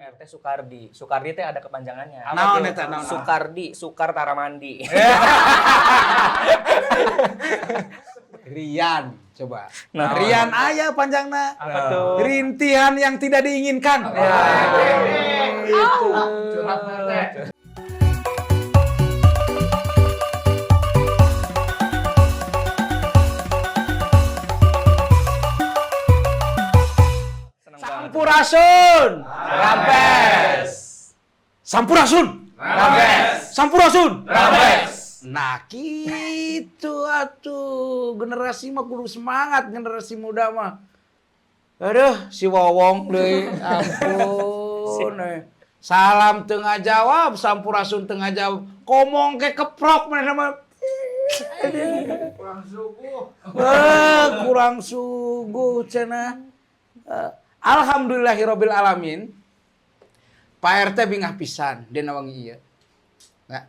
Pak RT Sukardi. Sukardi teh ada kepanjangannya. Naon eta naon? Sukardi, Sukar Taramandi. Rian, coba. Nah, Rian aya panjangna. Apa tuh? Rintihan yang tidak diinginkan. Itu. seneng banget. Sampurasun. Rampes. Sampurasun. Rampes. Sampurasun. Rampes. Nah gitu atuh, generasi mah kudu semangat, generasi muda mah. Aduh, si Wowong deui, ampun. Salam teu ngajawab, sampurasun teu ngajawab. Komong ke keprok mana mah. Kurang subuh. Kurang suguh cenah. Alhamdulillahirabbil alamin. Pak RT bingah pisan dina wengi ieu. Nah.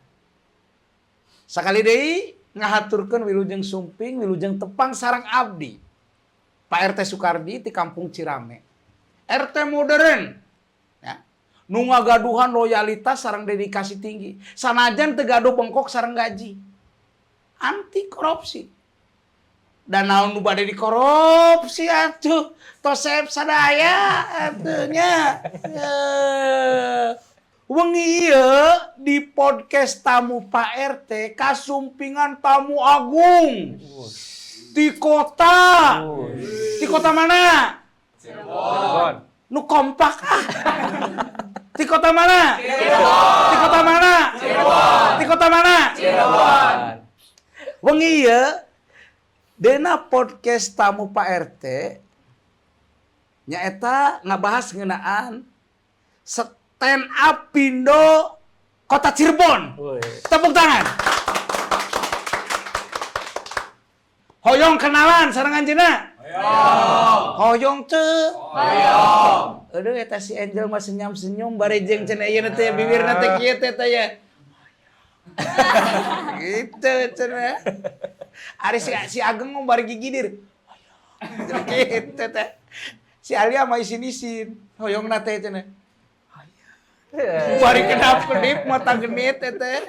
Sakali deui ngahaturkeun wilujeng sumping, wilujeng tepang sareng abdi. Pak RT Sukardi di Kampung Cirame. RT modern. Ya. Nu ngagaduhan loyalitas sareng dedikasi tinggi. Sanajan teu gaduh bengkok sareng gaji. Anti korupsi. Dan naon nu bade dikorupsi atuh, tosep sadaya atuhnya. Wengi ieu di podcast tamu Pak RT kasumpingan tamu agung. Di kota. Di kota mana? Cirebon. Nu kompak ah. Di kota mana? Cirebon. Di kota mana? Cirebon. Di kota mana? Cirebon. Wengi ieu dena podcast tamu Pak RT nyaeta ngabahas ngeunaan stand up Pindo Kota Cirebon. Tepuk tangan. Hoyong kenalan sareng anjeunna. Hoyong teu. Hoyong. Aduh eta si Angel mah senyum-senyum barejeng cenah ieu teh bibirna teh kieu teh ya. Gitu cenah. Ari si Ageng mau bari gigidir. Gitu teh. Si Alia mah isin-isin. Hoyongna teh cenah. Bari kedap-kedip mata genit teh.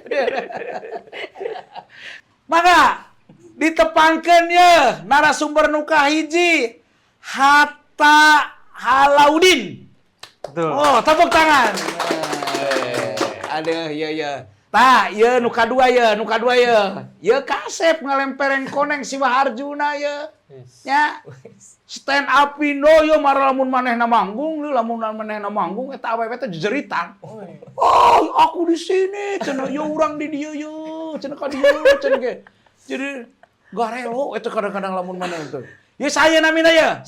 Mangga ditepangkeun ye narasumber nu kahiji Hatta Alaudin. Betul. Oh, tepuk tangan. Aduh, iya. Tah, ieu nu kadua ye, Ye kasep ngalempereng koneng si Maharjuna ye. Nya. Stand up Pindo yo mara lamun manehna manggung, lamun manehna manggung eta awewe teh jejeritan. Oh, aku di sini, cenah yo urang di dieu yo, cenah ka dieu cenah ge. Jadi garelo eta kadang-kadang lamun maneh teh. Ye saya namina ya,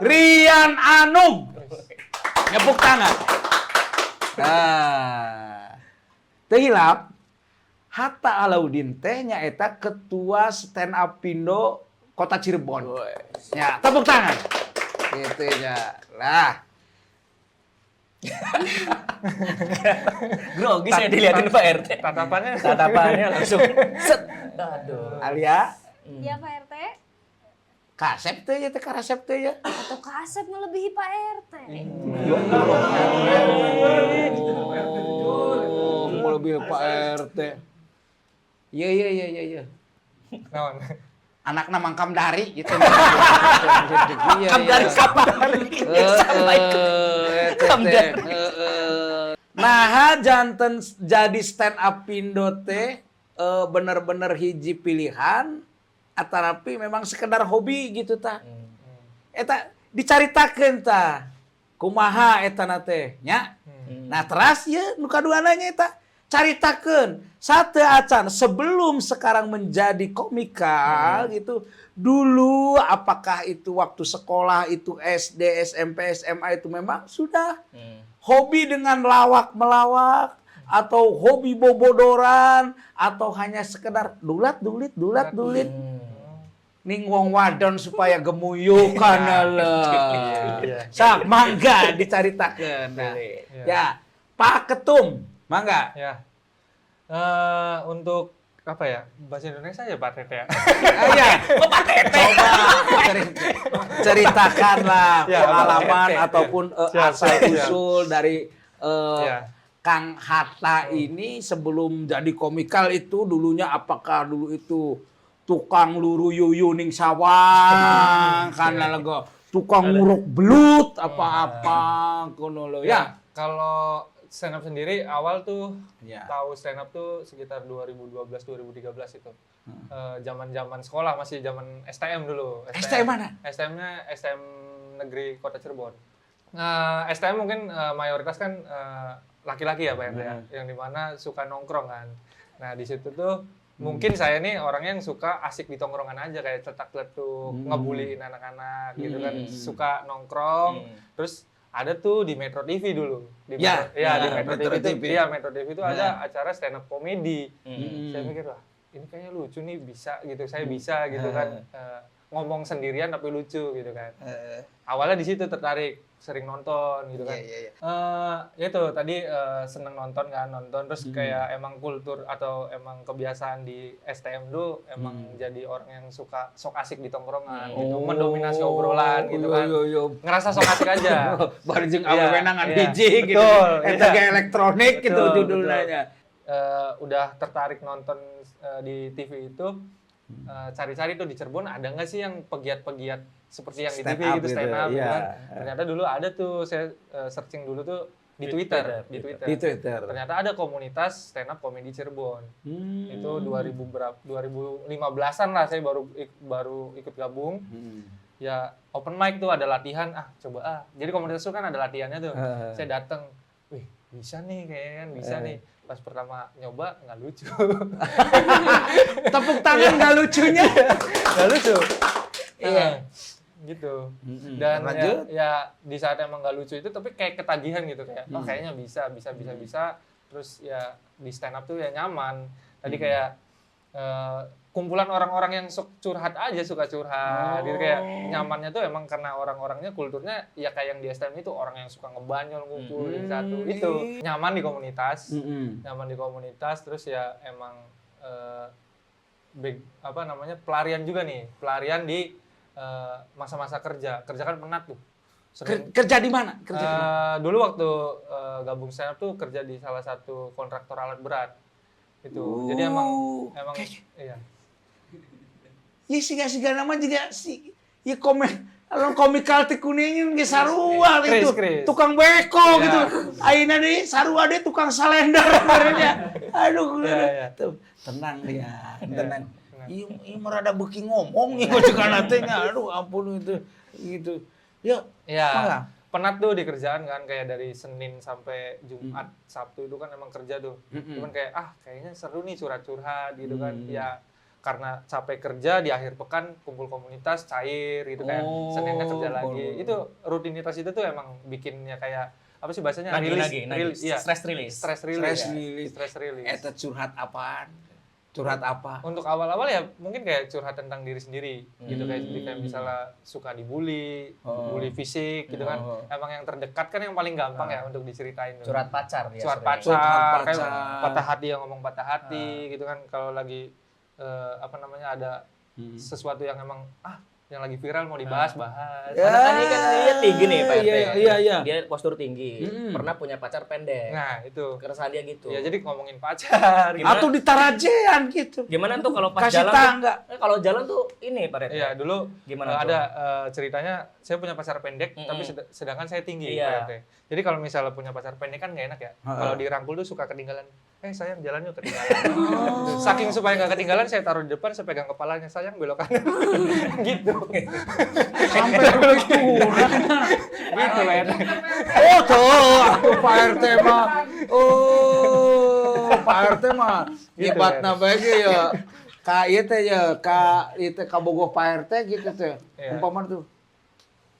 Rian Anung. Nyepuk tangan. Nah. Teu hilap, Hatta Alaudin teh nyaeta ketua stand up Pindo Kota Cirebon. Ya, tepuk tangan. Gitu ya. Lah. Grogi saya dilihatin Pak RT. Tatapannya langsung set. Aduh. Alia, Iya Pak RT. kasep teh ya teh karasep teh ya. Atau kasep melebihi Pak RT. Oh, melebihi Pak RT. Iya. Naon? Anakna mangkam dari gitu. Kam dari kapan? Nah, janten jadi stand up Pindo teh bener-bener hiji pilihan atanapi memang sekedar hobi gitu tah. Eta dicaritakeun tah. Kumaha eta na teh nya. Nah, teras ye nu kaduana nya eta caritakeun sateu acan sebelum sekarang menjadi komika gitu. Dulu apakah itu waktu sekolah itu SD, SMP, SMA itu memang sudah hobi dengan lawak-melawak atau hobi bobodoran atau hanya sekedar dulit ning wong wadon supaya gemuyuk kana lah. Sak mangga dicaritakeun. Nah, ya, Pak Ketum, mangga. Ya. Untuk apa ya? Bahasa Indonesia ya Pak Tete ya. Iya. Coba ceritakanlah Ya, pengalaman Pak Tete. ataupun Siap, asal siap. usul dari Ya. Kang Hatta ini sebelum jadi komikal itu dulunya apakah dulu itu tukang luru yuyu ning sawang karena lego tukang nguruk belut apa-apa kono lo ya. Kalau stand up sendiri awal tuh Ya. tahu stand up tuh sekitar 2012-2013 itu. Zaman-zaman sekolah masih zaman STM dulu. STM mana? STM-nya STM Negeri Kota Cirebon. STM mungkin mayoritas kan laki-laki ya Pak Hendra, ya, yang dimana suka nongkrong kan. Nah di situ tuh mungkin saya nih orangnya yang suka asik di tongkrongan aja kayak cetak-cetuk, ngebuliin anak-anak gitu kan, suka nongkrong. Terus ada tuh di Metro TV dulu. Di Ya, Metro, ya, di ya, Metro, Metro TV, TV. Iya, Metro TV itu ada acara stand up comedy. Saya Hmm. mikir lah, ini kayaknya lucu nih, bisa gitu. Saya bisa gitu kan. Ngomong sendirian tapi lucu gitu kan. Awalnya di situ tertarik, sering nonton gitu kan. Ya itu tadi seneng nonton terus kayak emang kultur atau emang kebiasaan di STM dulu emang jadi orang yang suka sok asik di tongkrongan gitu, mendominasi obrolan gitu kan. Ngerasa sok asik aja. Baru jeung Iya, awewe nangan iya. hiji gitu. Betul, Eta iya. ge elektronik gitu Betul, judulnya. Udah tertarik nonton di TV itu, cari-cari tuh di Cirebon ada nggak sih yang pegiat-pegiat seperti yang di Stand TV up gitu, gitu, stand up gitu iya. kan. Ternyata dulu ada tuh, saya searching dulu tuh di Twitter. Di Twitter. Ternyata ada komunitas stand up comedy Cirebon. Itu 2015-an lah saya baru ikut gabung. Ya open mic tuh ada latihan, coba. Jadi komunitas itu kan ada latihannya tuh. Saya datang, wih bisa nih kayaknya kan, bisa nih. Pas pertama nyoba nggak lucu. Tepuk tangan nggak lucunya. Nggak lucu. Iya. Gitu. Dan lanjut. ya di saat emang nggak lucu itu tapi kayak ketagihan gitu kayak oh kayaknya bisa. Terus ya di stand up tuh ya nyaman. Tadi kayak kumpulan orang-orang yang curhat aja, suka curhat gitu, kayak nyamannya tuh emang karena orang-orangnya kulturnya ya kayak yang di STM itu orang yang suka ngebanyol ngumpul di satu itu nyaman di komunitas terus ya emang pelarian juga nih, pelarian di masa-masa kerja kan penat tuh. Kerja di mana? Dulu waktu gabung stand up tuh kerja di salah satu kontraktor alat berat itu. Jadi emang iya. Ya siga nama juga ya komikal ti kuning ge sarua itu. Chris. Tukang beko Ya. gitu. Ayeuna deui sarua deui tukang salender barunya. Aduh. Ya. Tuh, tenang dia, tenang. Ieu merada beuki ngomong ieu ceukana teh nya. Aduh ampun itu gitu. Yuk. Ya, penat tuh di kerjaan kan, kayak dari Senin sampai Jumat, Sabtu itu kan emang kerja tuh. Cuman kayak kayaknya seru nih curhat-curhat gitu kan. Ya karena capek kerja di akhir pekan kumpul komunitas cair gitu kan. Seninnya kerja lagi. Itu rutinitas itu tuh emang bikinnya kayak apa sih bahasanya? Stress release. Stress release. Eta curhat apaan? Curhat apa? Untuk awal-awal ya mungkin kayak curhat tentang diri sendiri gitu kayak misalnya suka dibully, bully fisik gitu kan. Emang yang terdekat kan yang paling gampang ya untuk diceritain. Curhat pacar ya. Curhat Curhat pacar, kayak pacar. patah hati yang ngomong patah hati gitu kan, kalau lagi ada sesuatu yang emang yang lagi viral mau dibahas-bahas. Ya. Kan dia tinggi nih Pak RT. Iya. Dia postur tinggi. Pernah punya pacar pendek. Nah, itu. Keresahan dia gitu. Ya jadi ngomongin pacar. Gimana? Atau ditarajean gitu. Gimana tuh kalau pas Kasih jalan? tangga. Kalau jalan tuh ini Pak RT. Iya, dulu Gimana tuh? ada ceritanya saya punya pacar pendek tapi sedangkan saya tinggi Iya. Pak RT. Jadi kalau misalnya punya pacar pendek kan nggak enak ya. Kalau dirangkul tuh suka ketinggalan. Sayang jalan yuk ketinggalan. Saking supaya nggak ketinggalan saya taruh di depan, saya pegang kepalanya, sayang belok kanan. Gitu. Sampai begitu. Gitu Pak RT. Oh tuh, aku Pak RT mah. Oh, Pak RT mah. Hebatna bae ge ya. Ka ieu teh ya, ka bogoh Pak RT gitu teh. Iya. Umpama tuh.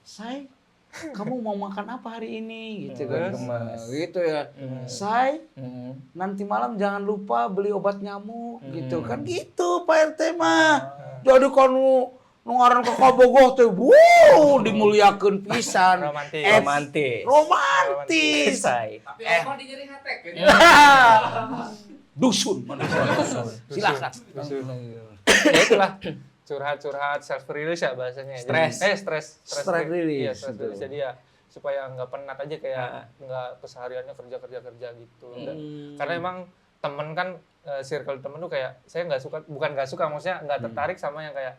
Say, kamu mau makan apa hari ini? Gitu kan. Gitu ya. Say, nanti malam jangan lupa beli obat nyamuk gitu kan, gitu Pak RT mah. Jadi kan nu ngaran ke kabogoh teh dimuliakeun pisan. Romantis. Romantis. Say. Tapi apa di nyeri hatek gitu. dusun manusia. Silakan. Ya itulah curhat-curhat self release ya bahasanya. Stres. Stress release. Iya, stress release. Jadi ya supaya nggak penat aja kayak nggak kesehariannya kerja gitu. Karena emang temen kan circle temen tuh kayak saya bukan nggak suka maksudnya nggak tertarik sama yang kayak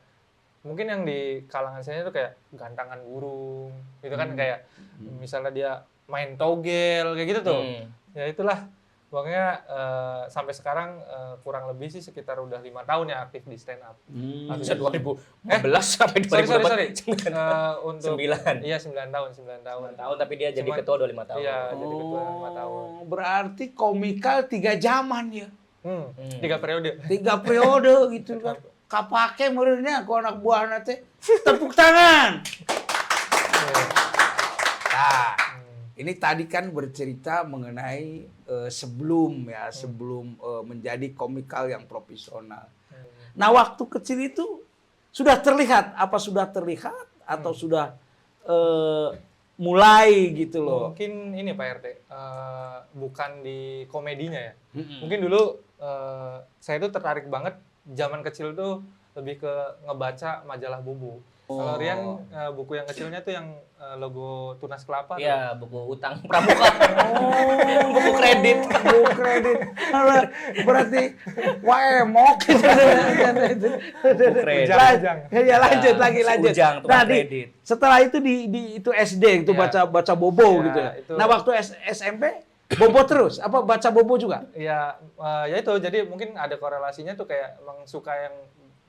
mungkin yang di kalangan saya tuh kayak gantangan burung gitu kan kayak misalnya dia main togel kayak gitu tuh. Ya itulah. Pokoknya sampai sekarang kurang lebih sih sekitar udah 5 tahun ya aktif di stand up. Harusnya 2015 sampai 2000. Sorry. Untuk 9. Iya 9 tahun. 9 tahun tapi dia jadi ketua udah 5 tahun. Iya, jadi ketua 5 tahun. Berarti komikal 3 zaman ya. 3 periode. 3 periode gitu kan. Kapake meureunnya ku anak buahna teh. Tepuk tangan. Nah, ini tadi kan bercerita mengenai sebelum menjadi komikal yang profesional. Nah, waktu kecil itu sudah terlihat atau sudah mulai gitu loh. Mungkin ini Pak RT, bukan di komedinya ya. Mungkin dulu saya tuh tertarik banget zaman kecil tuh lebih ke ngebaca majalah Bobo. Kalau Rian buku yang kecilnya tuh yang logo Tunas Kelapa. Iya, buku utang pramuka. Buku kredit. Berarti emok gitu. Buku kredit. Ya lanjut. Ujang, tukang kredit. Setelah itu di itu SD itu baca Bobo gitu ya. Itu. Nah, waktu SMP Bobo terus apa baca Bobo juga? Ya itu jadi mungkin ada korelasinya tuh kayak emang suka yang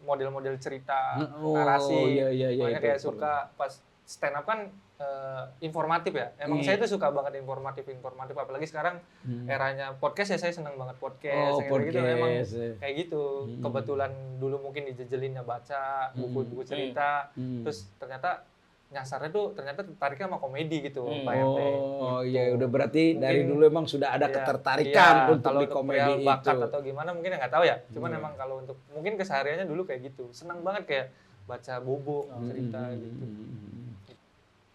model-model cerita, narasi. Iya, makanya kayak suka pas stand up kan informatif ya. Emang saya tuh suka banget informatif apalagi sekarang eranya podcast ya saya senang banget podcast gitu emang kayak gitu. Kebetulan dulu mungkin dijejelinnya baca buku-buku cerita terus ternyata nyasarnya tuh ternyata tertariknya sama komedi gitu Pak RT. Oh iya udah berarti dari dulu emang sudah ada ketertarikan untuk kalau di komedi itu. Bakat atau gimana mungkin nggak tahu ya. Cuman emang kalau untuk mungkin kesehariannya dulu kayak gitu. Senang banget kayak baca Bobo cerita gitu.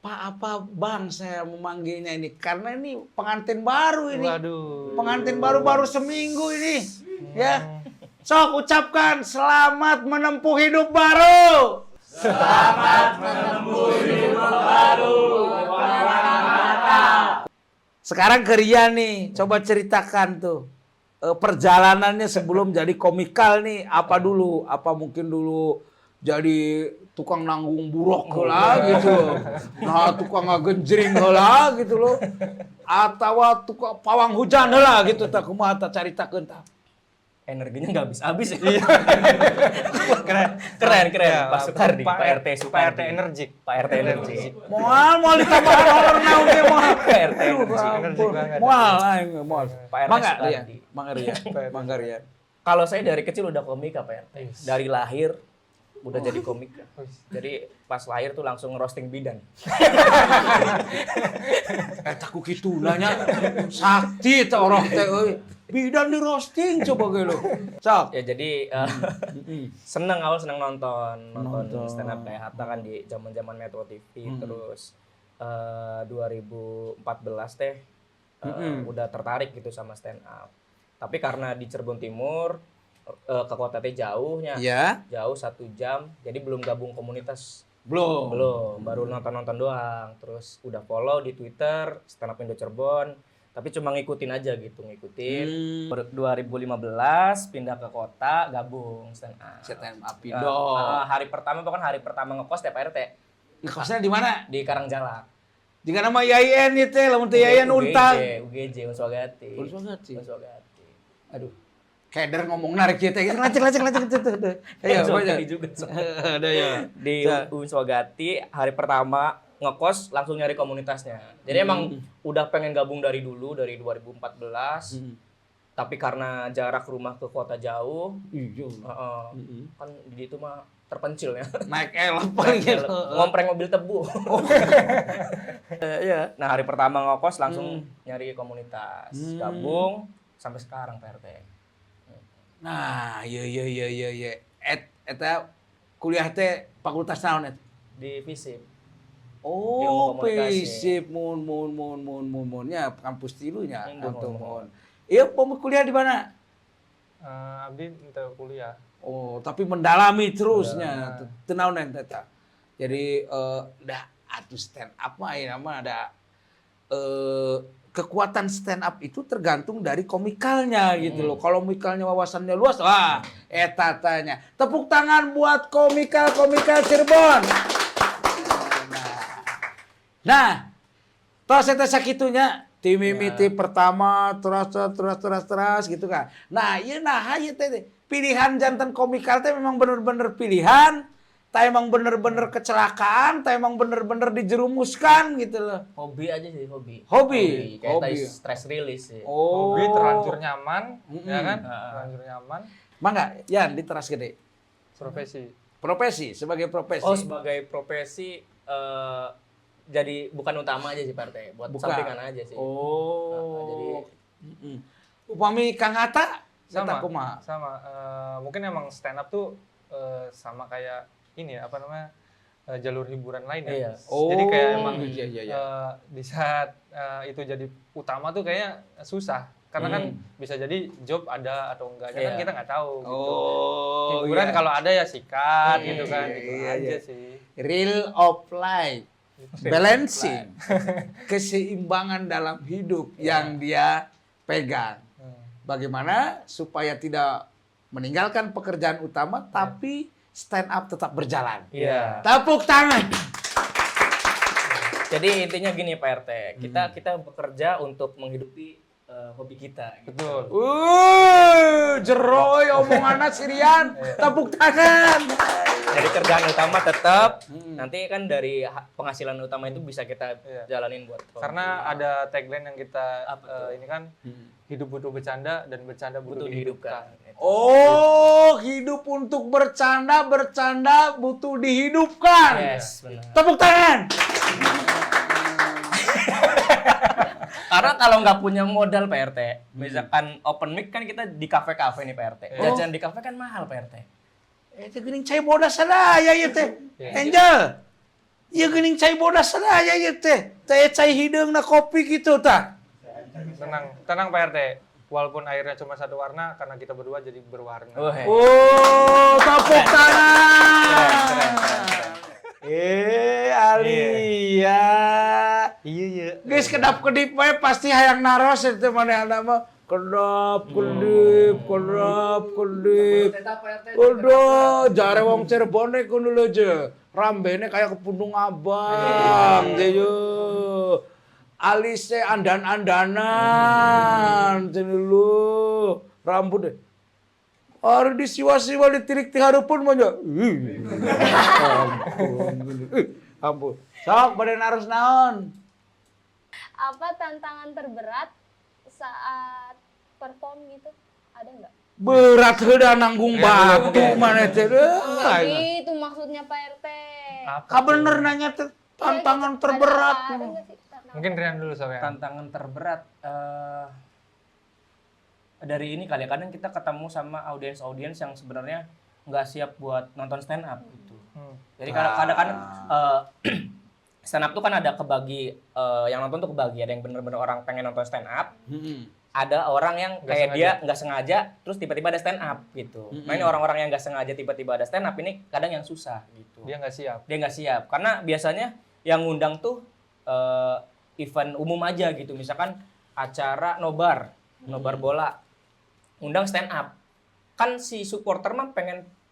Pak apa Bang saya memanggilnya ini karena ini pengantin baru ini. Waduh. Pengantin baru seminggu ini. Ya. Sok ucapkan selamat menempuh hidup baru. Selamat menempuh hidup baru. Sekarang ke Rian nih, coba ceritakan tuh perjalanannya sebelum jadi komikal nih apa dulu? Apa mungkin dulu jadi tukang nanggung buruk lah gitu loh. Nah, tukang ngagenjring lah gitu loh. Atau tukang pawang hujan lah gitu tak kumaha tak caritakeun tah. Energinya nggak habis-habis ya. Keren. Pak Sukardi, Pak RT Sukardi. Pak RT energik. Pak RT energik. Moal ditambah horor naon ge moal. Pak RT energik. Moal aing moal. Pak RT Sukardi. Mangga Rian. Kalau saya dari kecil udah komika Pak RT. Dari lahir udah jadi komika. Jadi pas lahir tuh langsung ngerosting bidan. Eta ku kituna nya sakti teh orang teh euy. Bidan di roasting coba ge lu. Sok. Ya jadi seneng nonton stand up kayak Hatta kan di zaman-zaman Metro TV terus 2014 teh udah tertarik gitu sama stand up. Tapi karena di Cirebon Timur ke kota teh jauhnya. Iya. Jauh 1 jam. Jadi belum gabung komunitas. Belum. Baru nonton doang. Terus udah follow di Twitter Stand Up Indo Cirebon. Tapi cuma ngikutin aja gitu, 2015 pindah ke kota, gabung stand up Indo. Hari pertama ngekos tiap RT. Ngekosnya di mana? Di Karangjalak. Jika nama Yayan itu, lamun teh Yayan Untang. UGJ Unswagati. Aduh. Keder ngomong narik kita, lacek. Ayo, juga. Ada ya. Di Unswagati hari pertama ngekos langsung nyari komunitasnya. Jadi emang udah pengen gabung dari dulu dari 2014. Tapi karena jarak rumah ke kota jauh, kan di itu mah terpencil ya. Naik elop paling ngompreng mobil tebu. Iya. Nah, hari pertama ngekos langsung nyari komunitas. Gabung sampai sekarang Pak RT. Nah, iya. Eta kuliah teh fakultas naon eta? Di FISIP. Oh, FISIP mun ya kampus tilunya atau mun. Iya, kuliah di mana? Abdi untuk kuliah. Oh, tapi mendalami terusnya. Tenau nen teta. Jadi dah atuh stand up mah ya mah ada kekuatan stand up itu tergantung dari komikalnya gitu loh. Kalau komikalnya wawasannya luas, wah, eta tanya. Tepuk tangan buat komikal Cirebon. Nah, tos eta sakitunya tim mimiti pertama terus gitu kan. Nah, ieu nah ieu teh pilihan jantan komikal teh memang bener-bener pilihan. Tak emang bener-bener kecelakaan, tak emang bener-bener dijerumuskan gitu loh. Hobi aja sih, hobi. Kayak Hobi. tadi stress release sih. Oh. Hobi terlanjur nyaman, ya kan? Terlanjur nyaman. Mangga, Yan di teras gede. Profesi. Sebagai profesi. Oh, sebagai profesi jadi bukan utama aja sih Pak RT, buat Bukan. sampingan aja sih. Jadi upami Kang Atta Sama. eta kumaha? Sama. Mungkin emang stand up tuh sama kayak ini ya, apa namanya? Jalur hiburan lain ya. Iya. Jadi kayak emang iya. di saat itu jadi utama tuh kayaknya susah. Karena kan bisa jadi job ada atau enggaknya kan Iya. kita nggak tahu gitu. Oh, Hiburan iya. kalau ada ya sikat gitu kan, gitu iya, aja iya. sih. Real of life. Balancing. Keseimbangan dalam hidup yang dia pegang. Bagaimana supaya tidak meninggalkan pekerjaan utama tapi stand up tetap berjalan. Iya. Tepuk tangan. Jadi intinya gini Pak RT, kita bekerja untuk menghidupi hobi kita. Gitu. Betul. Jeroy omonganna Sirian. Tepuk tangan. Jadi kerjaan utama tetap, nanti kan dari penghasilan utama itu bisa kita jalanin buat hobi. Karena ada tagline yang kita Apa tuh? ini kan hidup butuh bercanda dan bercanda butuh butuh dihidupkan. dihidupkan. Oh, hidup untuk bercanda butuh dihidupkan. Yes, benar. Tepuk tangan. Karena kalau nggak punya modal Pak RT, misalkan open mic kan kita di kafe-kafe nih Pak RT. Jajan di kafe kan mahal Pak RT. Itu geuning cai bodas sadaya ieu teh. Angel. Ieu geuning cai bodas sadaya ieu teh. Teh cai hideungna kopi gitu tah. Tenang Pak RT. Walaupun airnya cuma satu warna, karena kita berdua jadi berwarna. Oh, tepuk tangan. Keren. Alia. Iya. Geus kedap-kedip we pasti hayang naros itu manehna mah. Kedip. Udah, jare wong Cirebon kudu leuje. Rambene kayak kepundung abang, jeyo. Alisnya andan-andanan, lu rambut deh. Hari di siwa-siwa ditirik ti hareupeun mah nya. Ampun. Sok bade narus naon? Apa tantangan terberat saat perform gitu? Ada nggak? Berat heuda nanggung batu maneh teh. Enggak gitu maksudnya Pak RT. Ka bener nanya teh tantangan terberat. Ada nggak sih tantangan? Mungkin Rian dulu soalnya. Tantangan terberat dari ini kali ya, kadang kita ketemu sama audiens yang sebenarnya nggak siap buat nonton stand up gitu. Jadi kadang-kadang kan stand up tuh kan ada kebagi, yang nonton tuh kebagi, ada yang bener-bener orang pengen nonton stand up, ada orang yang kayak dia nggak sengaja terus tiba-tiba ada stand up gitu. Nah ini orang-orang yang nggak sengaja tiba-tiba ada stand up ini kadang yang susah gitu. Dia nggak siap. Dia nggak siap karena biasanya yang ngundang tuh event umum aja gitu, misalkan acara nobar bola, undang stand up, kan si supporter mah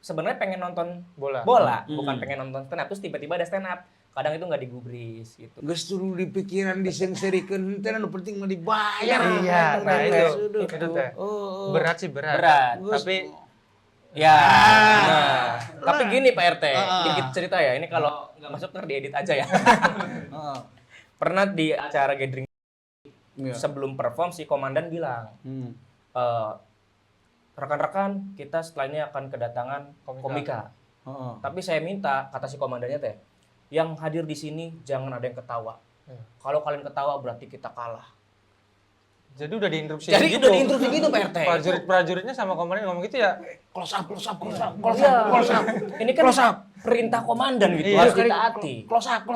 sebenarnya pengen nonton bola. Bukan pengen nonton stand up, terus tiba-tiba ada stand up, kadang itu nggak digubris gitu. Geus tulu di pikiran disengsirikeun teh nu penting mah dibayar. Iya, nah itu teh. Berat sih berat. Geus- Tapi Ya, tapi gini Pak RT, dikit cerita ya, ini kalau nggak masuk ntar diedit aja ya. Pernah di acara gathering sebelum perform si komandan bilang, rekan-rekan kita setelah ini akan kedatangan komika. Tapi saya minta, kata si komandannya teh, yang hadir di sini jangan ada yang ketawa. Kalau kalian ketawa berarti kita kalah. Jadi udah diinstruksi Jadi gitu. udah diinstruksi gitu Pak RT. Prajurit-prajuritnya sama komandan ngomong gitu ya. Close up. Iya. Ini kan Close up. perintah komandan gitu, Iya. harus ditaati. Close up.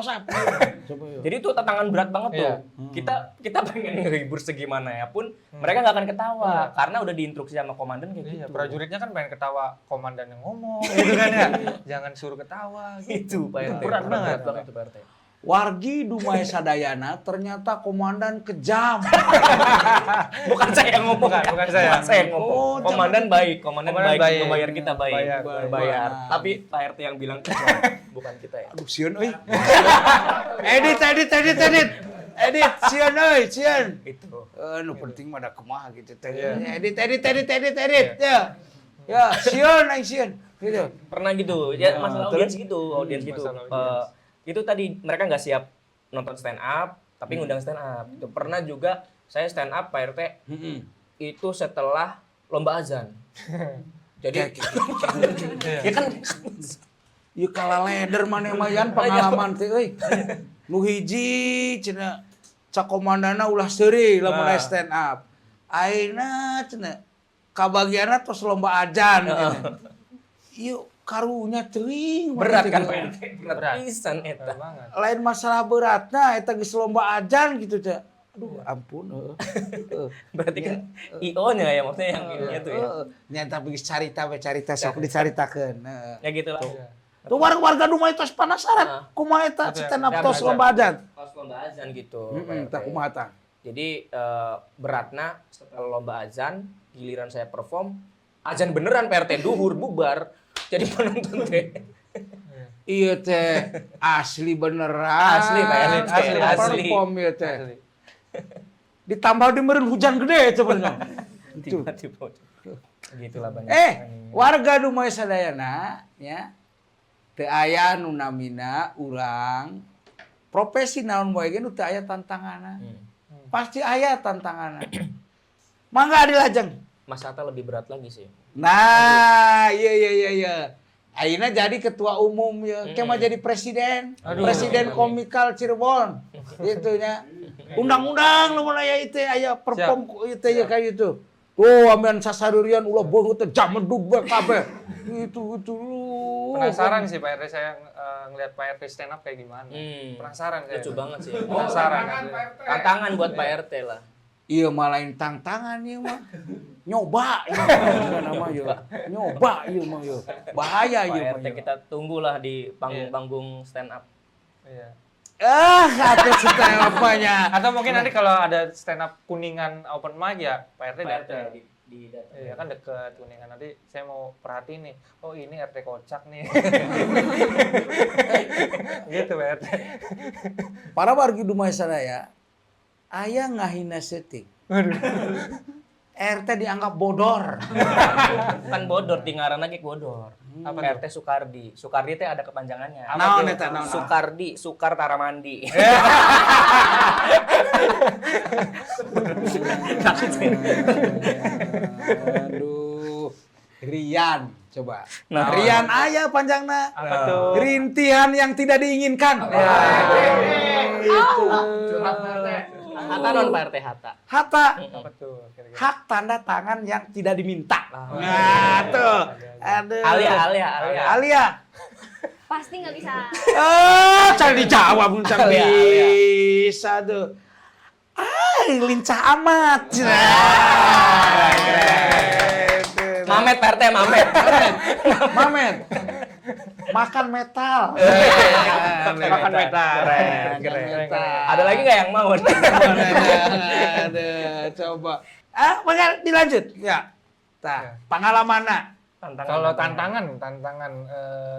Coba yuk. Jadi itu tantangan berat banget tuh. Iya. Kita pengen ngehibur segimana ya pun mereka nggak akan ketawa karena udah diinstruksi sama komandan kayak Iya, gitu. prajuritnya kan pengen ketawa komandan yang ngomong gitu kan ya. Jangan suruh ketawa gitu. Itu Pak RT. Berat banget. banget tuh Pak RT. Wargi Dumai Sadayana ternyata komandan kejam. Bukan saya yang ngomong. Bukan saya. yang ngomong. Oh, Komandan baik, komandan Komandan baik, baik. membayar kita baik. Bayar. Bayar. Tapi Pak RT yang bilang kejam, bukan kita ya. Aduh, sieun euy. Edit. Sieun euy, sieun. Itu. Nu penting mah da kumaha gitu teh. Iya. Edit. Ya, sieun aing sieun. Gitu. Pernah gitu. Ya masalah audiens gitu, Masalah audiens. Itu tadi mereka nggak siap nonton stand up, tapi ngundang stand up. Itu pernah juga saya stand up Pak RT itu setelah lomba azan. Jadi ya kan Ieu kala leder maneh mayan pengalaman teh euy. Nu hiji cenah cak komandana ulah seuri lamun aya stand up. Ayeuna cenah kabagianna tos lomba ajan cenah. Ieu karunya teuing berat kan Pak Pak. RT, berat pisan Berat eta. banget. Lain masalah beratna eta geus lomba ajan gitu teh. Aduh ampun Berarti kan IO-nya ya maksudnya yang ininya tuh ya. Nya tapi geus carita sok dicaritakeun. Ya gitu lah. Iya. Tuh warga Dumai tos penasaran kumaha eta stand up tos lomba ajan. Pas lomba azan gitu. Pak Heeh, RT. tah kumaha tah? Jadi beratnya setelah lomba azan, giliran saya perform, azan beneran Pak RT duhur bubar. Jadi penonton teh. Iya teh asli beneran. Asli, Pak RT. Asli. Perform ieu teh. Asli. Ditambah di meureun hujan gede sebenarnya. Itu. Tiba-tiba. Gitulah banyak. Warga Dumai Sadayana ya. Teu aya nu namina urang profesi naon wae ge nu teu aya tantanganna. Pasti aya tantanganna. Mangga dilajeng. Mas Hatta lebih berat lagi sih. Nah, iya. Ayeuna jadi ketua umum ya, kemah jadi presiden. Aduh. Presiden komikal Cirebon. Gitu nya. Undang-undang lamun aya itu aya perform itu ya kayak gitu. Tuh amean sasadurian ulah beungeut teh jamedug bae kabeh. Gitu lu. Penasaran sih Pak RT saya ngelihat Pak RT stand up kayak gimana. Penasaran saya. Lucu banget sih. Penasaran. Tantangan buat Pak RT lah. Iya malah lain tantangan ieu mah. Nyoba ieu nama ieu. Nyoba ieu mah ieu. Bahaya ieu Pak mah. RT kita tunggulah di panggung-panggung stand up. Iya. Atuh stand apanya. Atau mungkin nanti kalau ada stand up Kuningan open mic ya Pak RT Pak RT datang. di datang. Iya kan deket Kuningan, nanti saya mau perhatiin nih. Oh ini RT kocak nih. Gitu Pak RT. Para wargi Dumai Sadaya aya ngahina seutik. RT dianggap bodor. Kan bodor di ngaran lagi bodor. Apa Pak RT Sukardi. Sukardi teh ada kepanjangannya. Naon eta naon? Sukardi, Sukar Taramandi. Aduh. Rian coba. Nah. Rian aya panjangna. Apa tuh? Rintihan yang tidak diinginkan. Hatta non Pak RT Hatta. Hatta. Apa tuh? Kira-kira? Hak tanda tangan yang tidak diminta. Nah, tuh. Aduh. Alia. Pasti nggak bisa. Cari dijawab cari Alia. bisa tuh. Lincah amat. Mamet Pak RT, Mamet. Mamet. Makan metal. Makan metal. Keren. Ada lagi nggak yang mau? Aduh, coba. Maka dilanjut. Ya. Tah, pengalamanna. Kalau tantangan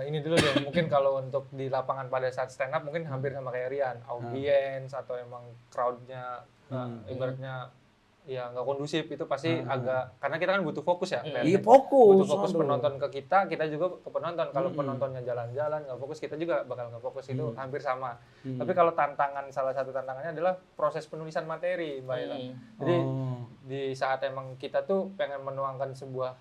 ini dulu deh. Mungkin kalau untuk di lapangan pada saat stand up mungkin hampir sama kayak Rian, audiens atau emang crowd-nya ibaratnya ya nggak kondusif, itu pasti agak, karena kita kan butuh fokus ya. Iya, fokus. Butuh fokus penonton ke kita juga ke penonton. Kalau penontonnya jalan-jalan nggak fokus, kita juga bakal nggak fokus. Itu hampir sama. Tapi kalau salah satu tantangannya adalah proses penulisan materi, Mbak Ila. Jadi di saat emang kita tuh pengen menuangkan sebuah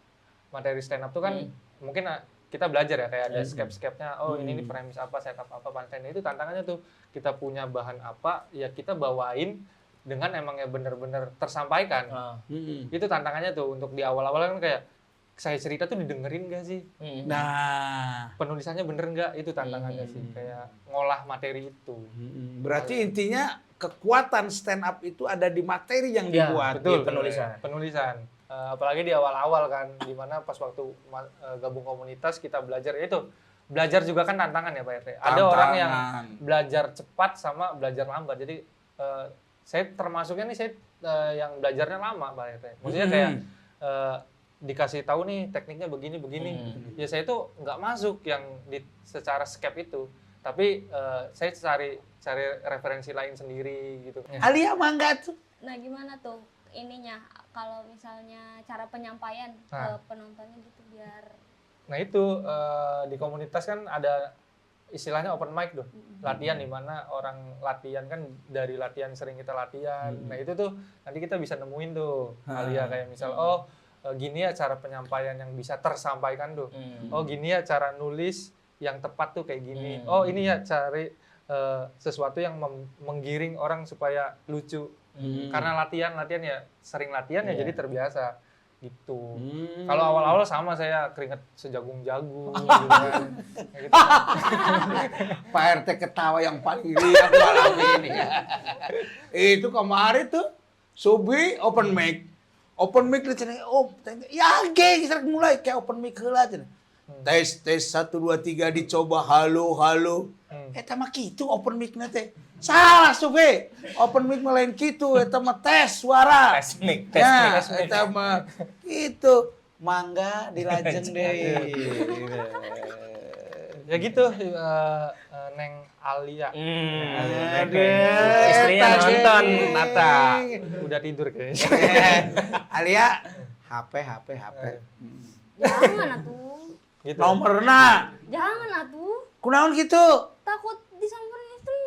materi stand up tuh kan mungkin kita belajar ya, kayak ada skep-skepnya. Oh ini premis apa, setup apa, punchline. Itu tantangannya tuh kita punya bahan apa, ya kita bawain dengan emangnya bener-bener tersampaikan. Mm-mm. Itu tantangannya tuh untuk di awal-awal kan kayak saya cerita tuh didengerin gak sih? Nah, Penulisannya bener nggak? Itu tantangannya sih, kayak ngolah materi itu. berarti intinya kekuatan stand up itu ada di materi yang Ya, dibuat. Betul, gitu. penulisan. Apalagi di awal-awal kan, dimana pas waktu gabung komunitas kita belajar, ya itu belajar juga kan tantangan ya Pak RT. Ada orang yang belajar cepat sama belajar lambat. Jadi saya termasuknya nih, saya yang belajarnya lama Pak RT. Maksudnya kayak dikasih tahu nih tekniknya begini. Ya saya tuh nggak masuk yang secara skep itu. Tapi saya cari referensi lain sendiri gitu. Alia mangga tuh. Nah gimana tuh ininya kalau misalnya cara penyampaian ke penontonnya gitu biar Nah itu di komunitas kan ada istilahnya open mic tuh, latihan di mana orang latihan kan dari latihan sering kita latihan. Nah itu tuh nanti kita bisa nemuin tuh Alia kayak misal gini ya cara penyampaian yang bisa tersampaikan tuh. Oh gini ya cara nulis yang tepat tuh kayak gini. Oh ini ya cari sesuatu yang menggiring orang supaya lucu. Karena latihan ya sering latihan ya jadi terbiasa gitu. Kalau awal-awal sama saya keringet sejagung-jagung gitu kan. Kayak gitu. Pak RT ketawa yang paling lihat malam ini. Itu kemarin tuh Subi open mic. Open mic lu cenah ya ge geus mulai kayak open mic heula cenah. Tes 1 2 3 dicoba halo. Eta mah kitu open mic na teh. Salah Subi. Open mic mah lain kitu, eta mah tes suara. Tes mic. Eta mah kitu. Mangga dilajeng deh. Ya gitu Neng Alia. Istrinya nonton Nata. Udah tidur kayaknya. Alia HP. jangan atuh. Gitu. Nomorna. Jangan atuh. Kunaon gitu? Takut disamperin itu.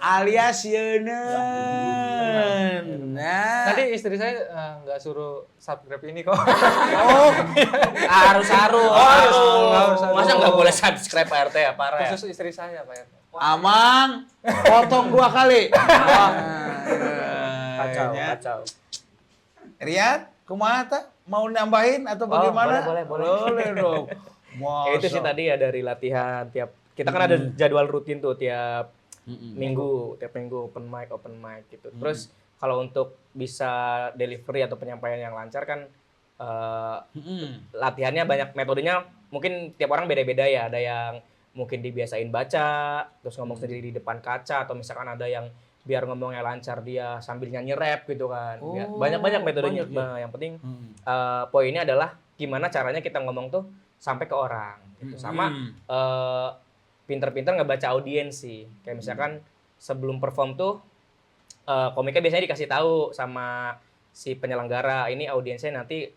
Alias yeuneun. Nah. Nanti istri saya nggak suruh subscribe ini kok. Harus. harus. Masa nggak boleh subscribe Pak RT ya, parah ya? Khusus istri saya Pak RT. Amang, potong 2 kali. Kacau. Rian, kumaha teh? Mau nambahin atau bagaimana? Boleh dong. Ya, itu sih tadi ya dari latihan kita kan ada jadwal rutin tuh tiap minggu open mic gitu. Terus kalau untuk bisa delivery atau penyampaian yang lancar kan latihannya banyak metodenya, mungkin tiap orang beda-beda ya. Ada yang mungkin dibiasain baca, terus ngomong sendiri di depan kaca, atau misalkan ada yang biar ngomongnya lancar dia sambil nyanyi rap gitu kan. Banyak-banyak metodenya. Nah, yang penting poinnya adalah gimana caranya kita ngomong tuh sampai ke orang gitu. Sama pinter-pinter ngebaca audiens sih. Kayak misalkan sebelum perform tuh komiknya biasanya dikasih tahu sama si penyelenggara, ini audiensnya nanti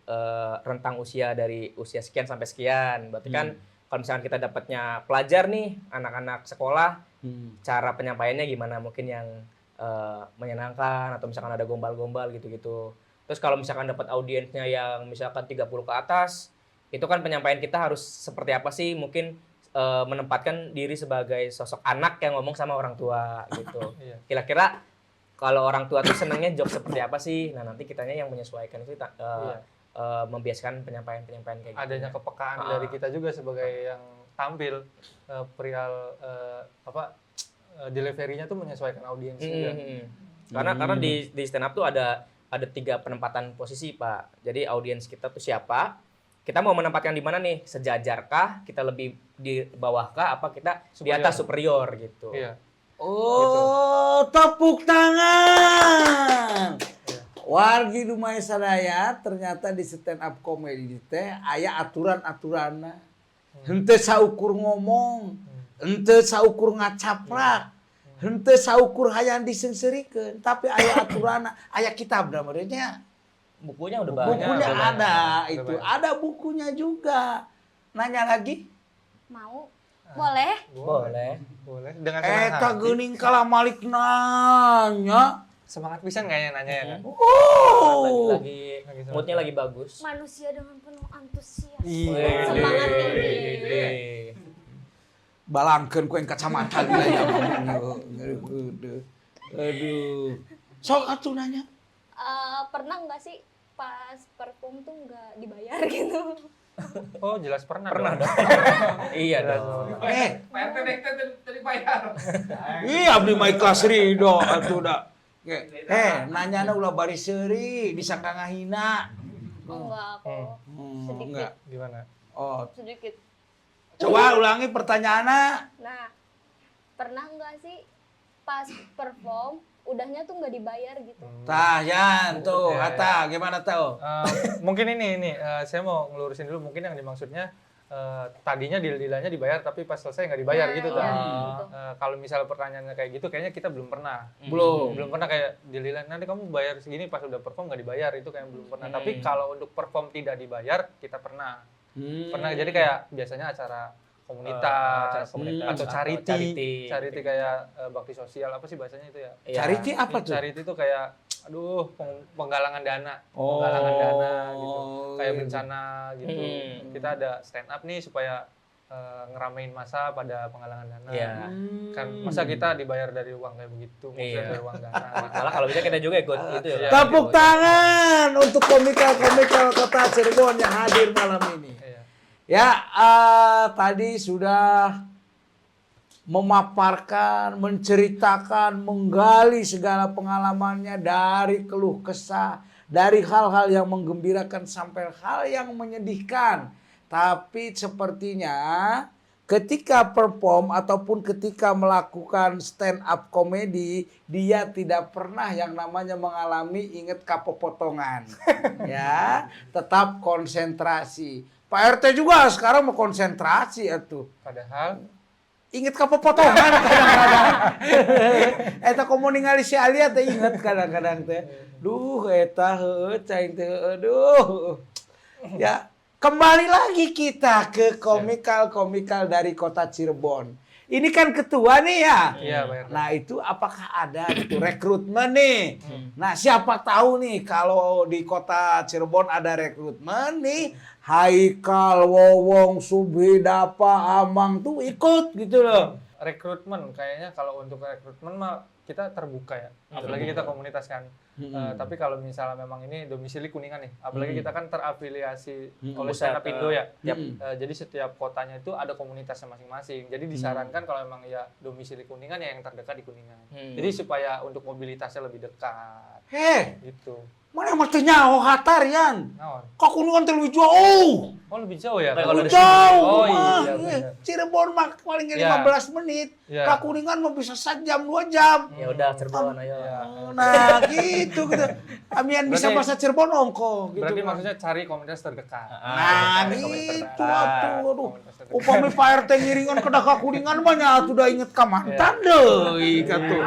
rentang usia dari usia sekian sampai sekian. Berarti kan kalau misalkan kita dapatnya pelajar nih, anak-anak sekolah, cara penyampaiannya gimana, mungkin yang menyenangkan atau misalkan ada gombal-gombal gitu-gitu. Terus kalau misalkan dapat audiensnya yang misalkan 30 ke atas, itu kan penyampaian kita harus seperti apa sih? Mungkin menempatkan diri sebagai sosok anak yang ngomong sama orang tua gitu. Kira-kira kalau orang tua tuh senengnya joke seperti apa sih? Nah, nanti kitanya yang menyesuaikan itu membiasakan penyampaian-penyampaian kayak gitu. Adanya kepekaan dari kita juga sebagai yang tampil perihal delivery-nya tuh menyesuaikan audiens juga. Karena di stand up tuh ada 3 penempatan posisi, Pak. Jadi audiens kita tuh siapa? Kita mau menempatkan di mana nih? Sejajarkah? Kita lebih di bawahkah? Apa kita di atas superior gitu? Iya. Oh, tepuk tangan. Wargi Dumai Sadaya ternyata di stand up comedy teh aya aturan-aturanna. Henteu saukur ngomong, henteu saukur ngacaprak, henteu saukur hayang disengsirikeun, tapi aya aturanna, aya kitab namanya. Bukunya udah banyak. Bukunya ada, itu ada bukunya juga. Nanya lagi? Mau? Boleh? Boleh. Dengan senang Eta hati. geuning kala Malik nanya. Semangat pisan kayaknya nanya ya kan. Lagi moodnya lagi bagus. Manusia dengan penuh antusias. Iya. Semangat tinggi. balangkeun ku yang kacamata ya. Aduh. Sok atuh nanya. Pernah nggak sih pas perform tuh nggak dibayar gitu? Oh, jelas pernah. Pernah dong. Iya Jelas dong. pernah. Pak RT tadi bayar. Iya abdi mah ikhlas ridho atuh da. Nanyana ulah bari seuri disangka ngahina. Enggak aku sedikit. Enggak. Gimana? Oh, Sedikit. coba ulangi pertanyaannya. Nah, pernah nggak sih pas perform udahnya tuh nggak dibayar gitu? Tah, Yan, tuh, Ya, Hatta, gimana tahu? Mungkin ini saya mau ngelurusin dulu mungkin yang dimaksudnya tadinya deal-dealannya dibayar tapi pas selesai nggak dibayar Nah, gitu iya, kan. gitu. Kalau misalnya pertanyaannya kayak gitu kayaknya kita belum pernah. Belum. Pernah kayak deal-dealan nanti kamu bayar segini pas udah perform nggak dibayar itu kayak belum pernah. Tapi kalau untuk perform tidak dibayar kita pernah. Pernah jadi kayak biasanya acara komunitas, atau charity kayak bakti sosial apa sih bahasanya itu ya? Charity apa tuh? Charity itu kayak penggalangan dana, Oh. penggalangan dana gitu, kayak Gitu. bencana gitu. Kita ada stand up nih supaya ngeramein masa pada penggalangan dana. Iya. Kan masa kita dibayar dari uang kayak begitu, maksudnya Iya. dari uang dana. Malah kalau bisa kita juga ikut itu ya. Tepuk tangan untuk komika-komika Kota Cirebon yang hadir malam ini. Iya. Ya, tadi sudah memaparkan, menceritakan, menggali segala pengalamannya dari keluh kesah, dari hal-hal yang menggembirakan sampai hal yang menyedihkan. Tapi sepertinya ketika perform ataupun ketika melakukan stand up comedy, dia tidak pernah yang namanya mengalami ingat kapopotongan. Ya, tetap konsentrasi. Pak RT juga sekarang mau konsentrasi atuh. Padahal Ingat kapopotongan kadang-kadang. Eta komo ningali si Alia teh inget kadang-kadang teh. Duh eta heueuh cai teh aduh. Ya, kembali lagi kita ke komikal-komikal dari Kota Cirebon. Ini kan ketua nih ya. iya Pak RT. Nah itu apakah ada gitu rekrutmen nih? Nah siapa tahu nih kalau di Kota Cirebon ada rekrutmen nih, Haikal, Wowong, Subhi, Dapa, Amang tuh ikut gitu loh. Rekrutmen kayaknya kalau untuk rekrutmen mah kita terbuka ya. Apalagi kita komunitas kan. Tapi kalau misalnya memang ini domisili Kuningan nih, apalagi kita kan terafiliasi oleh Pusat, Stand Up Indo ya. Yap. Jadi setiap kotanya itu ada komunitasnya masing-masing. Jadi disarankan kalau memang ya domisili Kuningan ya yang terdekat di Kuningan. Jadi supaya untuk mobilitasnya lebih dekat. Gitu. Mana mesti nyaho hatar Yan? Naon? Kok Kuningan teh lebih jauh. Oh lebih jauh ya? Kalau dari Jauh. Oh mah. iya benar. Cirebon mah paling Ya. 15 menit. Ya. Ka Kuningan mah bisa 1 jam 2 jam. Ya udah Cirebon ayo. Nah, gitu gitu. Amian bisa Berarti- bahasa Cirebon ongko gitu. Berarti kan. maksudnya cari komunitas terdekat. Nah, cari komunitas gitu terdekat. atuh. Aduh. Komunitas terdekat. Upami Pak RT ngiringan ke ka Kuningan mah nya atuh da inget ka mantan deui katuh.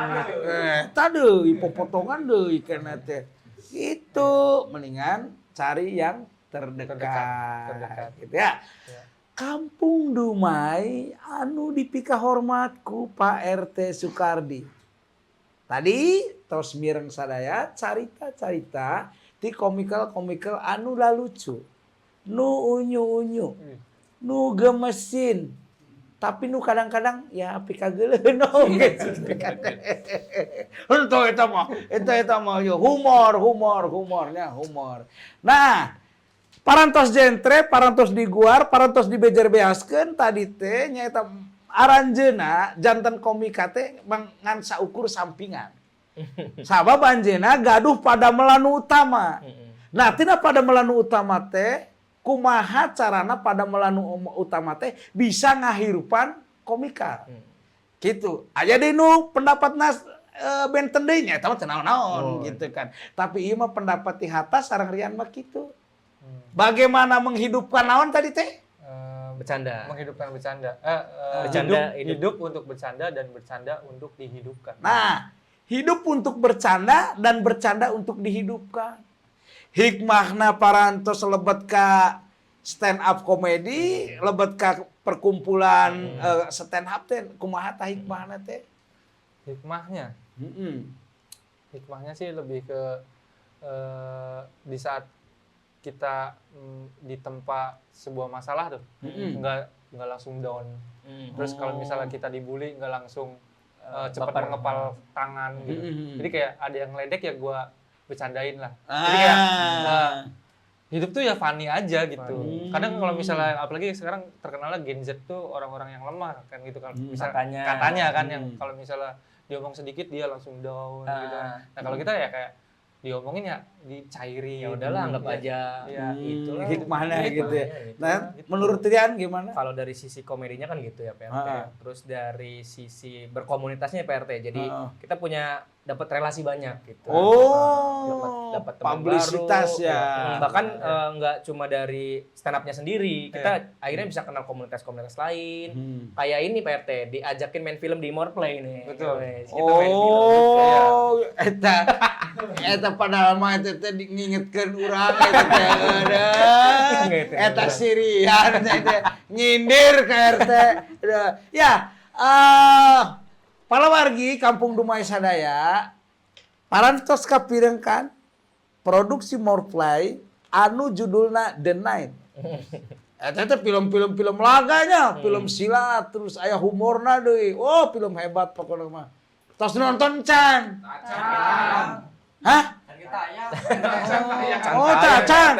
Deui popotongan deui kana teh. Itu mendingan cari yang terdekat. Terdekat. Gitu ya. Ya. Kampung Dumai anu dipika hormatku Pak RT Sukardi. Tadi tos mireng sadaya carita-carita ti komikal-komikal anu lalucu. Nu unyu-unyu. Nu gemesin. Tapi nu kadang-kadang ya pika geuleun oge. Henteu eta mah yo humornya humor. Nah, parantos jentre, parantos diguar, parantos dibejer-beaskeun tadi teh nyaeta aranjeuna janten komika teh ngan saukur sampingan. Sabab anjeunna gaduh pada melanu utama. Nah, tina pada melanu utama teh kumaha carana pada melanu utama teh bisa ngahirupan komika. Gitu. Aja deh nu pendapat nas benten deui nya eta mah teu naon-naon gitu kan. Tapi ieu mah pendapat ti Hatta sareng Rian mah kitu. Bagaimana menghidupkan naon tadi teh? Bercanda. Menghidupkan bercanda. Bercanda, hidup untuk bercanda dan bercanda untuk dihidupkan. Nah, hidup untuk bercanda dan bercanda untuk dihidupkan. Hikmahna parantos lebet ka stand up comedy, lebet ka perkumpulan stand up teh kumaha tah hikmahna teh? Hikmahnya sih lebih ke di saat kita ditempa sebuah masalah tuh, nggak langsung down. Terus kalau misalnya kita dibully nggak langsung cepat baper. mengepal tangan gitu. Jadi kayak ada yang ledek ya gue bercandain lah. Jadi kayak hidup tuh ya funny aja gitu. Kadang kalau misalnya apalagi sekarang terkenalnya Gen Z tuh orang-orang yang lemah kan gitu kalau misalnya katanya kan yang kalau misalnya diomong sedikit dia langsung down gitu. Nah kalau kita ya kayak diomongin ya dicairin. Ya udahlah anggap aja ya itu hikmahnya gitu ya. Nah, menurut Rian gimana? Kalau dari sisi komedinya kan gitu ya PRT. Terus dari sisi berkomunitasnya PRT. Jadi kita punya dapat relasi banyak gitu. Dapat teman publisitas baru, ya. Bahkan nggak cuma dari stand up-nya sendiri, kita akhirnya bisa kenal komunitas-komunitas lain. Kayak ini PRT diajakin main film di Moreplay nih. Betul. Kita main film. Eta padahal mah eta teh ngingetkeun urang eta teh eta sirian eta nyindir ka RT. Ya, palawargi Kampung Dumai Sadaya parantos kapirengkan produksi Moreplay anu judulna The Night. Eta teh film-film laganya, film silat terus aya humorna deui. Oh, film hebat pokoknya mah. Tos nonton Can. Hah? Oh, Cacan.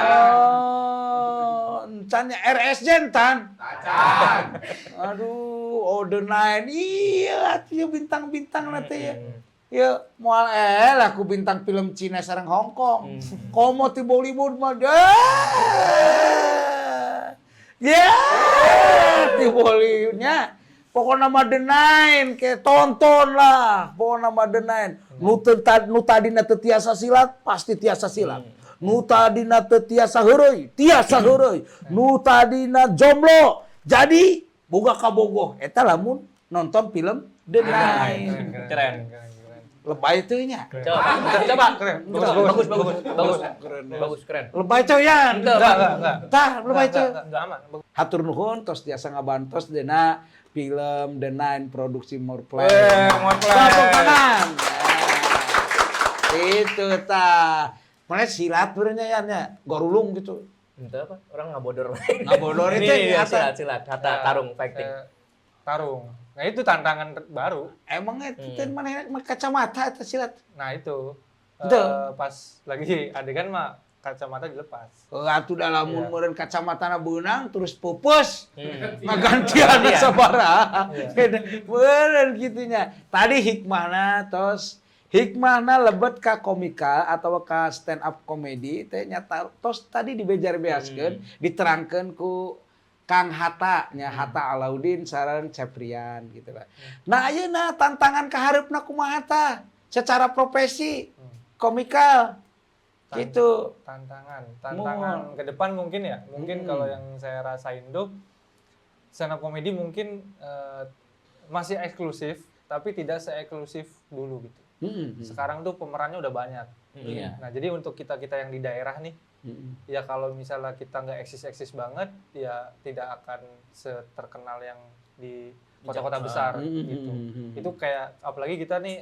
Oh, Cannya RS Tan. Aduh, oh The Nine. Iya, atuh bintang-bintang nanti ya. Ya, moal aku bintang film Cina sareng Hong Kong. Komo ti Bollywood mah. Ya, ti Bollywoodnya. Pokoknya nama The Nine, kayak tonton lah. Pokoknya nama The Nine. Nu tadina teu tiasa silat, pasti tiasa silat. Nu tadina teu tiasa heureuy, tiasa heureuy. Nu tadina jomblo, jadi boga kabogoh. Eta lamun nonton film The Nine. Keren. Lebay teu nya. Coba. Bagus, keren. Lebay teu yan. Enggak. Tah, lebay teu. Enggak aman. Hatur nuhun tos tiasa ngabantos dena film The Nine produksi Moreplay. Moreplay. Tepuk tangan. Itu tah. Mana silat benernya ya, gorulung gitu. Itu apa? Orang ngabodor. Ngabodor itu Ini apa? silat, tarung, fighting. Tarung. Nah itu tantangan baru. Emang itu mana kacamata itu silat. Nah itu. Betul. Pas lagi adegan mah kacamata dilepas. Atuh da lamun meureun kacamatana beunang terus pupus. Ngagantian sabaraha. Bener gitunya. Tadi hikmahna tos lebet ka komika atau ka stand up comedy teh nyata tos tadi dibejar-beaskeun diterangkeun ku Kang Hatta nya Hatta Alauddin sareng Ceprian gitu lah. Nah ayeuna tantangan ka hareupna kumaha tah secara profesi komikal. Gitu. Tantangan ke depan mungkin ya. Mungkin kalau yang saya rasain tuh stand up comedy mungkin masih eksklusif tapi tidak se-eksklusif dulu gitu. Sekarang tuh pemerannya udah banyak. Nah, jadi untuk kita-kita yang di daerah nih ya kalau misalnya kita nggak eksis banget ya tidak akan seterkenal yang di kota-kota besar gitu. Itu kayak apalagi kita nih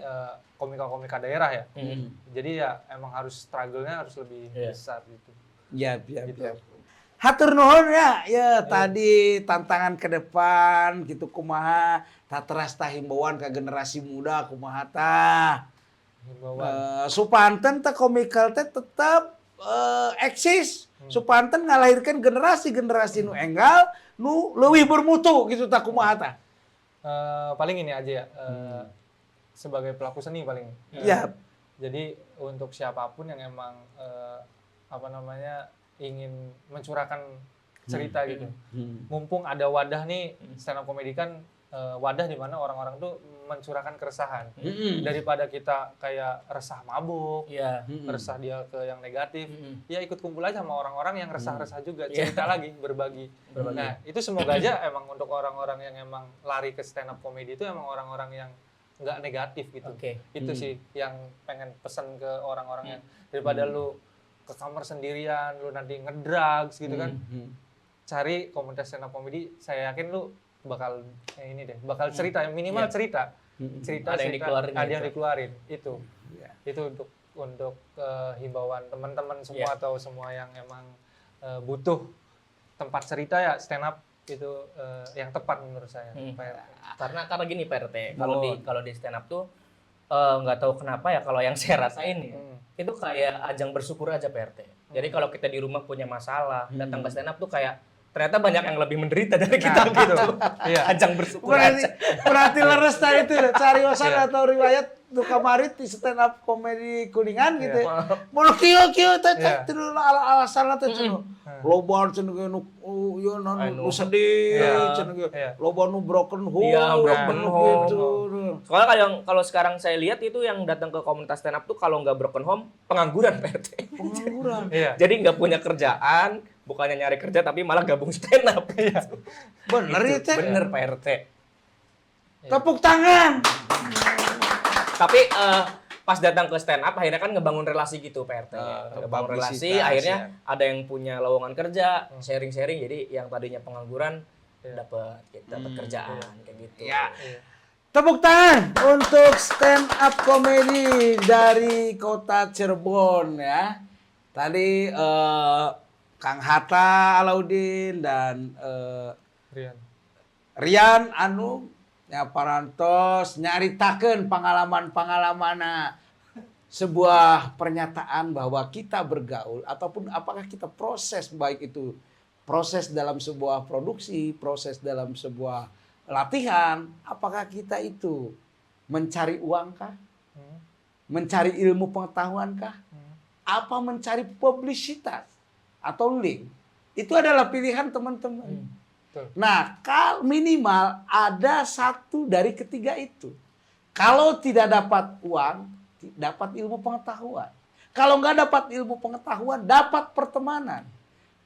komika-komika daerah ya. Jadi ya emang harus struggle-nya harus lebih besar gitu. Iya. Hatur nuhun ya tadi tantangan ke depan gitu kumaha tateras tah himbauan ke generasi muda kumaha tah. Supanten teh komikal teh tetap eksis. Supanten ngalahirkeun generasi nu enggal nu leuwih bermutu gitu tah kumaha tah. Paling ini aja ya. Sebagai pelaku seni paling. Iya. Jadi untuk siapapun yang emang ingin mencurahkan cerita gitu. Mumpung ada wadah nih stand up comedy kan wadah di mana orang-orang tuh mencurahkan keresahan. Daripada kita kayak resah mabuk, resah dia ke yang negatif, ya ikut kumpul aja sama orang-orang yang resah-resah juga, cerita lagi, berbagi. Nah, itu semoga aja emang untuk orang-orang yang emang lari ke stand up comedy itu emang orang-orang yang nggak negatif gitu. Itu sih yang pengen pesan ke orang-orang yang daripada lu ke kamar sendirian, lu nanti ngedrugs gitu kan. Cari komunitas stand up comedy, saya yakin lu bakal bakal cerita, minimal cerita ada yang dikeluarin itu untuk himbauan teman-teman semua atau semua yang emang butuh tempat cerita ya stand up itu yang tepat menurut saya. Pak RT. Karena gini Pak RT, kalau di stand up tuh nggak tahu kenapa ya, kalau yang saya rasain ya, itu kayak ajang bersyukur aja Pak RT. Jadi kalau kita di rumah punya masalah, datang ke stand up tuh kayak ternyata banyak yang lebih menderita dari kita gitu. Iya. Ajang bersyukur aja. Berarti leres tadi itu cari wasan atau riwayat tuh kemarin di stand up komedi Kuningan gitu. Mau kieu terus alasan teh cenah. Loba cenah nu nu sedih cenah. Loba nu broken home. Iya, broken home. Gitu. Soalnya kalau sekarang saya lihat itu yang datang ke komunitas stand up tuh kalau nggak broken home, pengangguran Pak RT. Pengangguran. Jadi nggak punya kerjaan, bukannya nyari kerja tapi malah gabung stand up. Bener itu. Bener Pak RT. Tepuk tangan. Tapi pas datang ke stand up akhirnya kan ngebangun relasi gitu Pak RT. Ngebangun relasi, akhirnya ada yang punya lowongan kerja, sharing-sharing, jadi yang tadinya pengangguran dapat kerjaan kayak gitu. Ya. Tepuk tangan untuk stand up komedi dari kota Cirebon ya. Tadi Kang Hatta Alauddin dan Rian anu ya parantos nyaritakeun pengalaman-pengalamanna sebuah pernyataan bahwa kita bergaul ataupun apakah kita proses, baik itu proses dalam sebuah produksi, proses dalam sebuah latihan, apakah kita itu mencari uangkah? Mencari ilmu pengetahuankah? Apa mencari publisitas atau link? Itu adalah pilihan teman-teman. Nah, minimal ada satu dari ketiga itu. Kalau tidak dapat uang, dapat ilmu pengetahuan. Kalau nggak dapat ilmu pengetahuan, dapat pertemanan.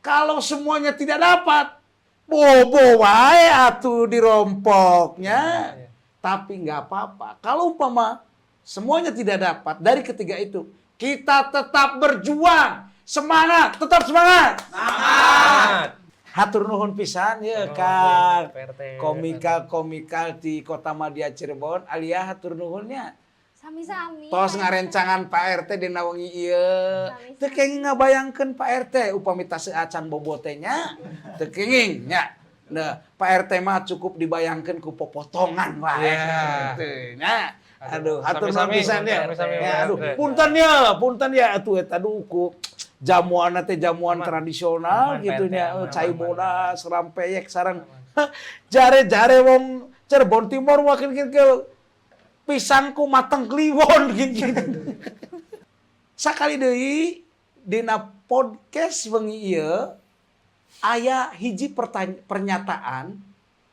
Kalau semuanya tidak dapat, bobo wae atuh dirompoknya. Tapi nggak apa-apa. Kalau umpama semuanya tidak dapat dari ketiga itu, kita tetap berjuang. Semangat, tetap semangat. Semangat. Hatur nuhun pisan ya Kang. Komikal di Kota Madia Cirebon, alia hatur nuhunnya. Sami-sami. Tos ngarencangan Pak RT dina wengi ieu. Teu kenging ngabayangkeun Pak RT upami tase acan bobotenya. Teu kenging nya. Nah, Pak RT mah cukup dibayangkeun ku popotongan wae. Gitu. Nah, aduh, hatur nuhun pisan ya. Aduh, punten ya atuh eta ku jamuan teh jamuan tradisional gitu nya, cai moda, serampeyek sareng. Jare-jare wong Cirebon Timur makin ke pisangku mateng kliwon gitu. Sakali deui dina podcast wengi ieu aya hiji pernyataan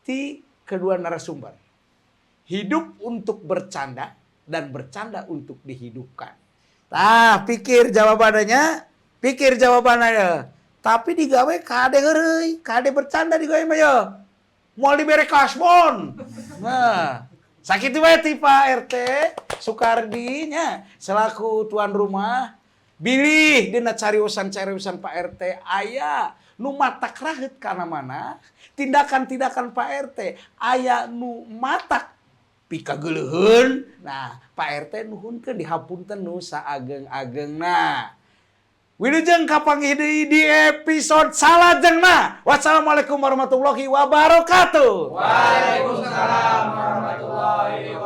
ti kedua narasumber. Hidup untuk bercanda dan bercanda untuk dihidupkan. Tah, pikir jawabannya. Tapi digawe kade heureuy, kade bercanda digawe mah ya. Moal dibere kasbon. Nah, sakitu wae ti Pak RT Sukardi nya selaku tuan rumah bilih dina cariusan-cariusan Pak RT aya nu matak raheut kana mana tindakan-tindakan Pak RT aya nu matak pikageuleuheun. Nah, Pak RT nuhunkeun dihapunten nu saageng-agengna. Wilujeng kapanggih deui di episode salajengna. Wassalamualaikum warahmatullahi wabarakatuh. Waalaikumsalam warahmatullahi wabarakatuh.